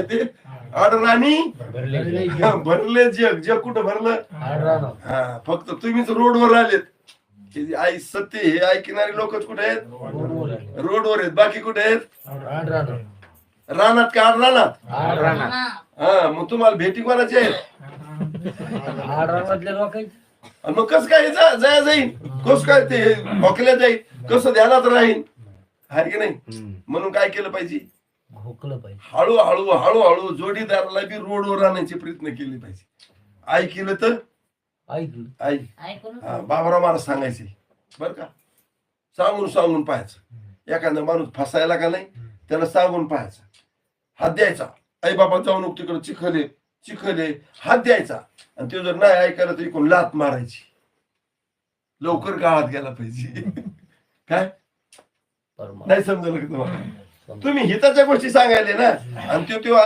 ते अडराणी भरले जग. जग कुठं भरलं? हा, फक्त तुम्हीच रोडवर आलेत. हे आई सत्य हे ऐकणारे लोकच कुठे आहेत? रोडवर आहेत. बाकी कुठे आहेत? रानात का अडरानात? हा, मग तुम्हाला भेटी कोणाची आहेत? मग कस काय जाया जाईल? कस काय ते भोकल्या जाईल? कसं ध्यानात राहील? आहे की नाही? म्हणून काय केलं पाहिजे? हळूहळू हळूहळू जोडीदाराला बी रोडवर आणण्याचे प्रयत्न केले पाहिजे. आई केलं तर आई बाबराव महाराज सांगायचे बर का, सांगून सांगून पाहायचं. एखादा माणूस फसायला का नाही त्याला सांगून पाहायचं, हात द्यायचा. आई बाबा जाऊ नको तिकडे, चिखले चिखले, हात द्यायचा. आणि ते जर नाही ऐकायला तर इकडून लात मारायची. लवकर गावात गेला पाहिजे. काय नाही समजलं का तुम्हाला? तुम्ही हिताच्या गोष्टी सांगायले ना, आणि तो